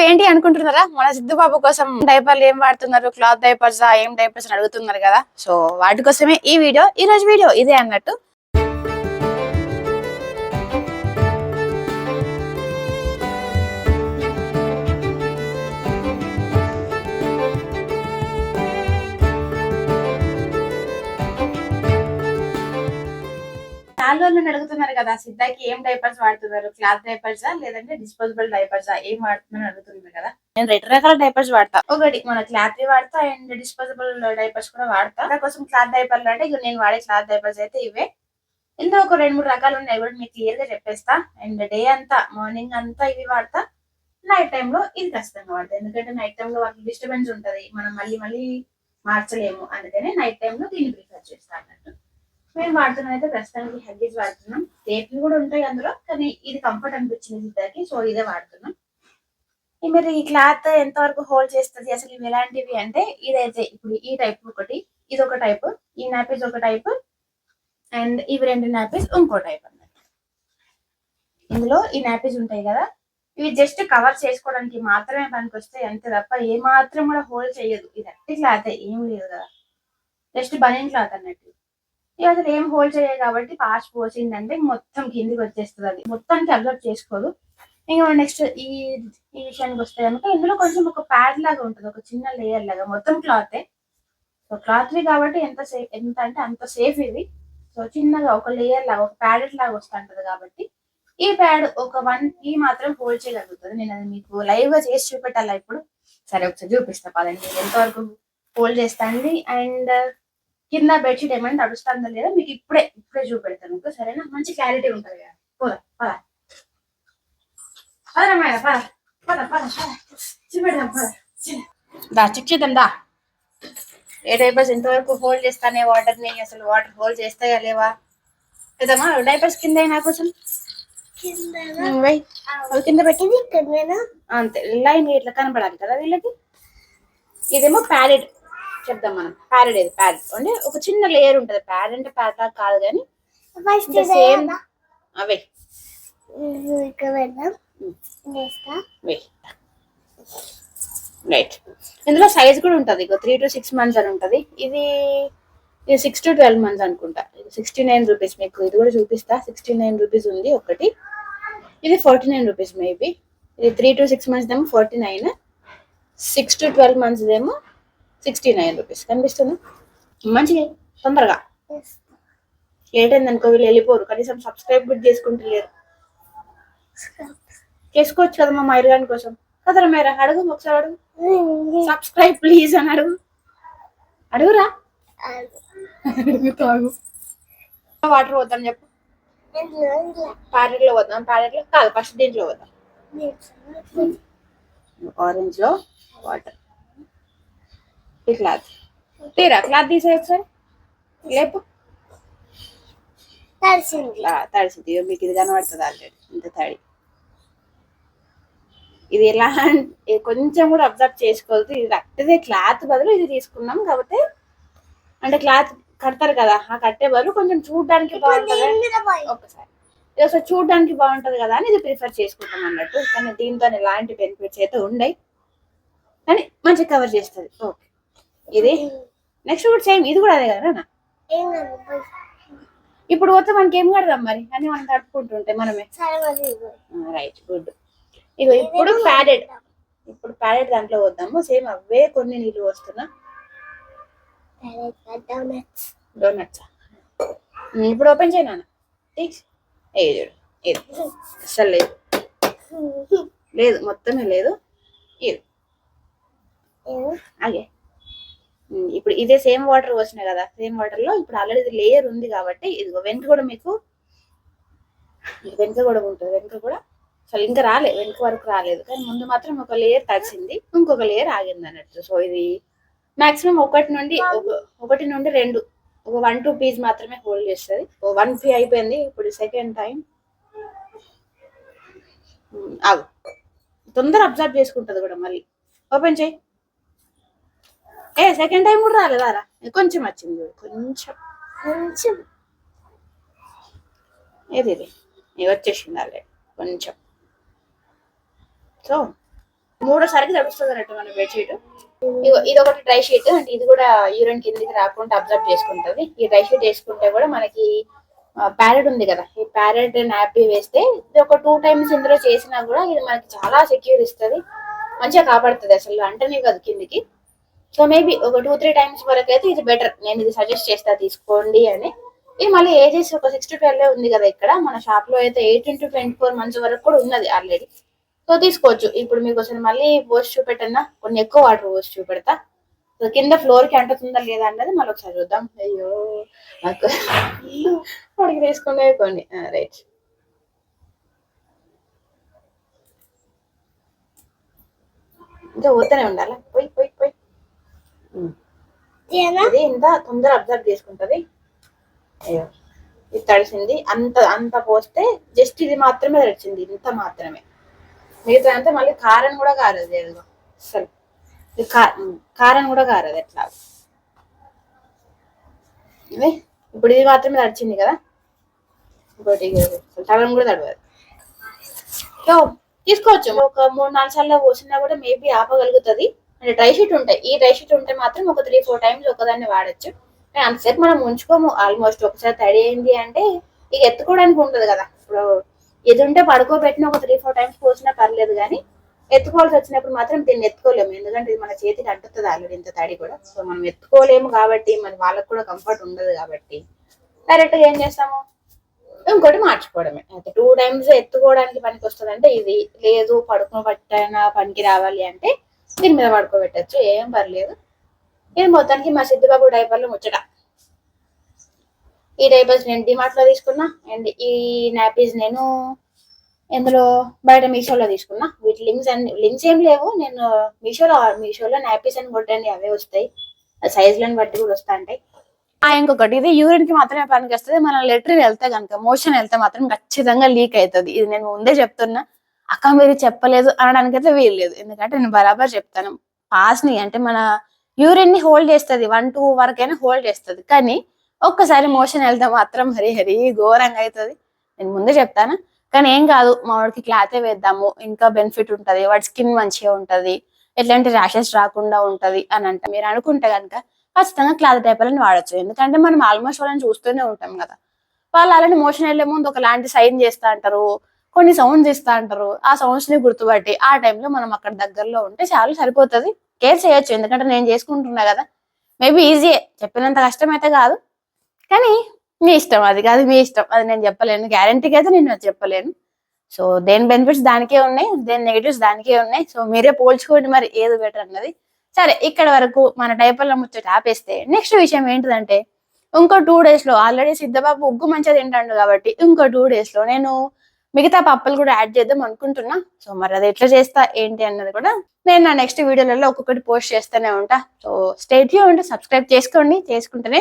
ఇవేంటి అనుకుంటున్నారా? మన సిద్ధు బాబు కోసం డైపర్లు ఏం వాడుతున్నారు, క్లాత్ డైపర్స్ ఏం డైపర్స్ అని అడుగుతున్నారు కదా. సో వాటి కోసమే ఈ రోజు వీడియో ఇదే అన్నట్టు. చాలా రోజులు అడుగుతున్నారు కదా, సిద్ధాకి ఏం డైపర్స్ వాడుతున్నారు, క్లాత్ డైపర్సా లేదంటే డిస్పోజబుల్ డైపర్సా ఏం వాడుతున్నారు అడుగుతున్నారు కదా. నేను 2 రకాల డైపర్స్ వాడతా. ఒకటి మన క్లాత్ వాడతా అండ్ డిస్పోజబుల్ డైపర్స్ కూడా వాడతా. దానికోసం క్లాత్ డైపర్లు అంటే ఇక నేను వాడే క్లాత్ డైపర్స్ అయితే ఇవే. ఇందులో ఒక 2-3 రకాలు ఉన్నాయి కూడా మీకు క్లియర్ గా చెప్పేస్తా. అండ్ డే అంతా మార్నింగ్ అంతా ఇవి వాడతా, నైట్ టైమ్ లో ఇది ఖచ్చితంగా వాడతా. ఎందుకంటే నైట్ టైమ్ లో వాళ్ళకి డిస్టర్బెన్స్ ఉంటది, మనం మళ్ళీ మార్చలేము. అందుకనే నైట్ టైమ్ లో దీన్ని ప్రిఫర్ చేస్తా అన్నట్టు. మేము వాడుతున్నాం అయితే ప్రస్తుతానికి హెగ్గీస్ వాడుతున్నాం. టేప్లు కూడా ఉంటాయి అందులో, కానీ ఇది కంఫర్ట్ అనిపించింది సిద్ధాకి, సో ఇదే వాడుతున్నాం. మీరు ఈ క్లాత్ ఎంత వరకు హోల్డ్ చేస్తుంది, అసలు ఇవి ఎలాంటివి అంటే ఇదైతే ఇప్పుడు ఈ టైప్ ఒకటి, ఇది ఒక టైప్, ఈ నాపీస్ ఒక టైప్ అండ్ ఇవి 2 నాపీస్ ఇంకో టైప్ అన్నమాట. ఇందులో ఈ నాపీస్ ఉంటాయి కదా, ఇవి జస్ట్ కవర్ చేసుకోవడానికి మాత్రమే పనికి వస్తాయి అంతే తప్ప ఏ మాత్రం కూడా హోల్డ్ చేయదు. ఇది అట్టి క్లాత్ ఏం లేదు కదా, జస్ట్ బనీన్ క్లాత్ అన్నట్టు. ఇవి అసలు ఏం హోల్డ్ చేయదు కాబట్టి పాస్ పోసిందంటే మొత్తం కిందికి వచ్చేస్తుంది, అది మొత్తానికి అబ్జర్వ్ చేసుకోదు. ఇంకా నెక్స్ట్ ఈ విషయానికి వస్తే కనుక ఇందులో కొంచెం ఒక ప్యాడ్ లాగా ఉంటుంది, ఒక చిన్న లేయర్ లాగా. మొత్తం క్లాతే, సో క్లాత్వి కాబట్టి ఎంత అంటే అంత సేఫ్ ఇవి. సో చిన్నగా ఒక లేయర్ లాగా, ఒక ప్యాడెట్ లాగా వస్తుంటది కాబట్టి ఈ ప్యాడ్ ఒక 1 ఈ మాత్రం హోల్డ్ చేయగలుగుతుంది. నేను అది మీకు లైవ్ గా చేసి చూపెట్టాలా ఇప్పుడు. సరే ఒకసారి చూపిస్తా పదండి ఎంతవరకు హోల్డ్ చేస్తాండి. అండ్ కింద బెడ్షీట్ ఏమైనా తడుస్తుందా లేదా మీకు ఇప్పుడే చూపెడతాను మీకు, సరేనా? మంచి క్లారిటీ ఉంటుంది కదా. పోదా పద పదరా పద పద పద చూపెడదాం, పద దా చెక్ చేద్దాం దా. ఏ డైపర్స్ ఎంతవరకు హోల్డ్ చేస్తానే వాటర్ని, అసలు వాటర్ హోల్డ్ చేస్తాయా లేవా పెద్దమ్మా. డైపర్స్ కింద నా కోసం కింద పెట్టింది అంతే, లైన్ ఇట్లా కనపడాలి కదా వీళ్ళకి. ఇదేమో ప్యారెడ్ చెప్దాం మనం. ప్యారెడ్ ఇది ప్యారెడ్ అంటే ఒక చిన్న లేయర్ ఉంటది. ప్యాడ్ అంటే ప్యాడ్ లాగా కాదు కానీ సేమ్ అవే. రైట్, ఇందులో సైజ్ కూడా ఉంటది, 3 to 6 months అని ఉంటది. ఇది 6 to 12 months అనుకుంటా. ఇది 69 రూపీస్. మీకు ఇది కూడా చూపిస్తా. 69 రూపీస్ ఉంది ఒకటి, ఇది 49 రూపీస్ మేబీ. ఇది 3 to 6 months ఏమో 49, 6 to 12 months ఏమో 69 రూపీస్. కనిపిస్తుంది మంచిగా తొందరగా. లేట్ అయింది అనుకో వీళ్ళు వెళ్ళిపోరు, కనీసం సబ్స్క్రైబ్ కూడా చేసుకుంటలేరు. చేసుకోవచ్చు కదా మా మైరాన్ కోసం కదరా. మేరా అడుగు ఒకసారి, అడుగు సబ్స్క్రైబ్ ప్లీజ్ అని అడుగు, అడుగురా. వాటర్ పోతాను చెప్పు. ప్యారెట్ లో పోతాం, ప్యారెట్ లో కాదు ఫస్ట్ దీంట్లో పోతాం. ఆరెంజ్ లో వాటర్. ఈ క్లాత్ తీరా, క్లాత్ తీసే ఒకసారి లేపు. తడిసింది మీకు ఇది కనబడుతుంది ఆల్రెడీ ఇంత తడి. ఇది ఎలా కొంచెం కూడా అబ్జర్వ్ చేసుకోవద్దు. ఇది అట్టదే క్లాత్ బదులు ఇది తీసుకున్నాం కాబట్టి, అంటే క్లాత్ కడతారు కదా, ఆ కట్టే బదులు కొంచెం చూడడానికి బాగుంటుంది. ఒకసారి చూడడానికి బాగుంటది కదా అని ఇది ప్రిఫర్ చేసుకుంటాం అన్నట్టు. కానీ దీంతో ఎలాంటి బెనిఫిట్స్ అయితే ఉండయి, కానీ మంచిగా కవర్ చేస్తుంది. ఓకే, ఇది నెక్స్ట్ కూడా సేమ్, ఇది కూడా అదే కదా. ఇప్పుడు పోతే మనకి ఏం కడదాం మరి అని మనం తడుపుకుంటుంటే మనమే. Right, good. ఇగో ఇప్పుడు ప్యారెట్ దాంట్లో వద్దాము. సేమ్ అవే కొన్ని నీళ్ళు వస్తున్నా. డోనట్స్ ఇప్పుడు ఓపెన్ చేయనా? చూడు, ఇది అసలు లేదు మొత్తమే లేదు. ఇది అగే ఇప్పుడు ఇదే సేమ్ వాటర్ వచ్చినాయి కదా, సేమ్ వాటర్ లో ఇప్పుడు ఆల్రెడీ ఇది లేయర్ ఉంది కాబట్టి ఇదిగో వెనుక కూడా మీకు వెనుక కూడా ఉంటుంది. వెనుక కూడా అసలు ఇంకా వెనుక వరకు రాలేదు, కానీ ముందు మాత్రం ఒక లేయర్ తడిసింది, ఇంకొక లేయర్ ఆగింది అన్నట్టు. సో ఇది మాక్సిమం 1 నుండి 2, ఒక 1-2 పీస్ మాత్రమే హోల్డ్ చేస్తుంది. 1 పీ అయిపోయింది. ఇప్పుడు సెకండ్ టైం ఆగు, తొందర అబ్జర్వ్ చేసుకుంటది కూడా. మళ్ళీ ఓపెన్ చేయి. సెకండ్ టైం కూడా రాలేదారా? కొంచెం వచ్చింది, కొంచెం ఏది వచ్చేసింది ఆల్రెడీ కొంచెం. సో మూడోసారికి తడుస్తుంది అన్నట్టు మన బెడ్షీట్. ఇది ఒకటి డ్రై షీట్, అంటే ఇది కూడా యూరిన్ కిందికి రాకుండా అబ్జర్వ్ చేసుకుంటది. ఈ డ్రై షీట్ వేసుకుంటే కూడా మనకి ప్యారెట్ ఉంది కదా, ఈ ప్యారెట్ నాపీ వేస్తే ఇది ఒక 2 times ఇందులో చేసినా కూడా ఇది మనకి చాలా సెక్యూర్ ఇస్తుంది, మంచిగా కాపాడుతుంది అసలు అంటనే కాదు కిందికి. సో మేబీ ఒక 2-3 times వరకు అయితే ఇది బెటర్, నేను ఇది సజెస్ట్ చేస్తా తీసుకోండి అని. ఇది మళ్ళీ ఏజెస్ ఒక 6 to 12 ఉంది కదా, ఇక్కడ మన షాప్ లో అయితే 18 to 24 months వరకు కూడా ఉన్నది ఆల్రెడీ. సో తీసుకోవచ్చు. ఇప్పుడు మీకు అసలు మళ్ళీ పోస్ట్ చూపెట్టన్నా, కొన్ని ఎక్కువ వాటర్ పోస్ట్ చూపెడతా. సో కింద ఫ్లోర్ కి అంటుతుందా లేదా అన్నది మళ్ళీ ఒకసారి చూద్దాం. అయ్యో నాకు వాడికి తీసుకునే కొన్ని రైట్. ఇంకా పోతూనే ఉండాలా, పోయి పోయి పోయి. ఇది ఇంత తొందర అబ్జర్వ్ చేసుకుంటది. అయ్యో ఇది తడిసింది, అంత పోస్తే జస్ట్ ఇది మాత్రమే తడిచింది, ఇంత మాత్రమే. మిగతా అంతా మళ్ళీ కారం కూడా కారదు, ఏదో అసలు కారం కూడా కారదు ఎట్లా. ఇప్పుడు ఇది మాత్రమే తడిచింది కదా, ఇంకోటి తడడం కూడా తడవదు. సో తీసుకోవచ్చు. ఒక 3-4 సార్లు పోసినా కూడా మేబీ ఆపగలుగుతుంది. అంటే డ్రై షీట్ ఉంటాయి, ఈ డ్రై షీట్ ఉంటే మాత్రం ఒక 3-4 times ఒకదాన్ని వాడచ్చు. అంతసేపు మనం ఉంచుకోము. ఆల్మోస్ట్ ఒకసారి తడి అయింది అంటే ఇక ఎత్తుకోవడానికి ఉంటది కదా. ఇప్పుడు ఇది ఉంటే పడుకోబెట్టిన ఒక 3-4 times పోసినా పర్లేదు, కానీ ఎత్తుకోవాల్సి వచ్చినప్పుడు మాత్రం దీన్ని ఎత్తుకోలేము, ఎందుకంటే ఇది మన చేతికి అంటుతుంది ఆల్రెడీ ఇంత తడి కూడా. సో మనం ఎత్తుకోలేము కాబట్టి, మరి వాళ్ళకు కూడా కంఫర్ట్ ఉండదు కాబట్టి డైరెక్ట్ గా ఏం చేస్తాము, ఇంకోటి మార్చుకోవడమే. అయితే 2 times ఎత్తుకోవడానికి పనికి వస్తుంది అంటే ఇది లేదు, పడుకోబెట్టిన పనికి రావాలి అంటే దీని మీద పడుకోబెట్టచ్చు, ఏం పర్లేదు. ఇది మొత్తానికి మా సిద్ధిబాబు డైపర్లు ముచ్చట. ఈ డైపర్స్ నేను డిమార్ట్ లో తీసుకున్నా, అండ్ ఈ నాపీస్ నేను ఎందులో బయట మీషోలో తీసుకున్నా. వీటి లింక్స్ ఏం లేవు, నేను మీషోలో నాపీస్ అని కొట్టండి అవే వస్తాయి, సైజులను బట్టి కూడా వస్తా ఉంటాయి. ఇంకొకటి, ఇది యూరిన్ కి మాత్రమే పనికి వస్తుంది. మనం లెటరిన్ వెళ్తే కనుక, మోషన్ వెళ్తే మాత్రం ఖచ్చితంగా లీక్ అవుతుంది. ఇది నేను ముందే చెప్తున్నా, అక్క మీరు చెప్పలేదు అనడానికి అయితే వీలు లేదు, ఎందుకంటే నేను బరాబర్ చెప్తాను. పాస్ ని అంటే మన యూరిన్ ని హోల్డ్ చేస్తుంది, 1-2 వరకైనా హోల్డ్ చేస్తుంది, కానీ ఒక్కసారి మోషన్ వెళ్తే మాత్రం హరి ఘోరంగా అవుతుంది. నేను ముందే చెప్తాను. కానీ ఏం కాదు, మా వాడికి క్లాతే వేద్దాము, ఇంకా బెనిఫిట్ ఉంటది, వాడి స్కిన్ మంచిగా ఉంటది, ఎట్లాంటి ర్యాషెస్ రాకుండా ఉంటది అని అంట మీరు అనుకుంటే కనుక ఖచ్చితంగా క్లాత్ డైపర్లను వాడచ్చు. ఎందుకంటే మనం ఆల్మోస్ట్ వాళ్ళని చూస్తూనే ఉంటాం కదా, వాళ్ళు అలాంటి మోషన్ వెళ్లే ముందు ఒకలాంటి సైన్ చేస్తా అంటారు, కొన్ని సౌండ్స్ ఇస్తా అంటారు. ఆ సౌండ్స్ ని గుర్తుపట్టి ఆ టైంలో మనం అక్కడ దగ్గరలో ఉంటే చాలా సరిపోతుంది. కేర్ చేయొచ్చు, ఎందుకంటే నేను చేసుకుంటున్నా కదా. మేబీ ఈజీయే, చెప్పినంత కష్టం అయితే కాదు, కానీ మీ ఇష్టం, అది కాదు మీ ఇష్టం, అది నేను చెప్పలేను, గ్యారంటీకి అయితే నేను చెప్పలేను. సో దేని బెనిఫిట్స్ దానికే ఉన్నాయి, దేని నెగిటివ్స్ దానికే ఉన్నాయి. సో మీరే పోల్చుకోండి మరి ఏది బెటర్ అన్నది. సరే, ఇక్కడ వరకు మన డైపర్ల ముచ్చట ఆపేస్తే నెక్స్ట్ విషయం ఏంటిదంటే, ఇంకో 2 days లో ఆల్రెడీ సిద్ధబాబు ఉగ్గు మంచిగా తింటాడు కాబట్టి ఇంకో 2 days లో నేను మిగతా పప్పులు కూడా యాడ్ చేద్దాం అనుకుంటున్నా. సో మరి అది ఎట్లా చేస్తా ఏంటి అన్నది కూడా నేను నా నెక్స్ట్ వీడియోలలో ఒక్కొక్కటి పోస్ట్ చేస్తూనే ఉంటా. సో స్టే ట్యూన్డ్, సబ్స్క్రైబ్ చేసుకోండి. చేసుకుంటేనే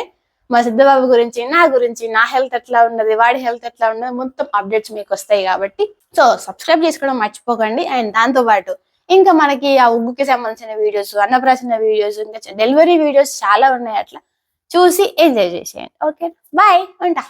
మా సిద్ధబాబు గురించి, నా గురించి, నా హెల్త్ ఎట్లా ఉన్నది, వాడి హెల్త్ ఎట్లా ఉన్నది, మొత్తం అప్డేట్స్ మీకు వస్తాయి కాబట్టి సో సబ్స్క్రైబ్ చేసుకోవడం మర్చిపోకండి. అండ్ దాంతో పాటు ఇంకా మనకి ఆ ఉగ్గుకి సంబంధించిన వీడియోస్, అన్నప్రాసన వీడియోస్, ఇంకా డెలివరీ వీడియోస్ చాలా ఉన్నాయి, అట్లా చూసి ఎంజాయ్ చేసేయండి. ఓకే బాయ్, ఉంటా.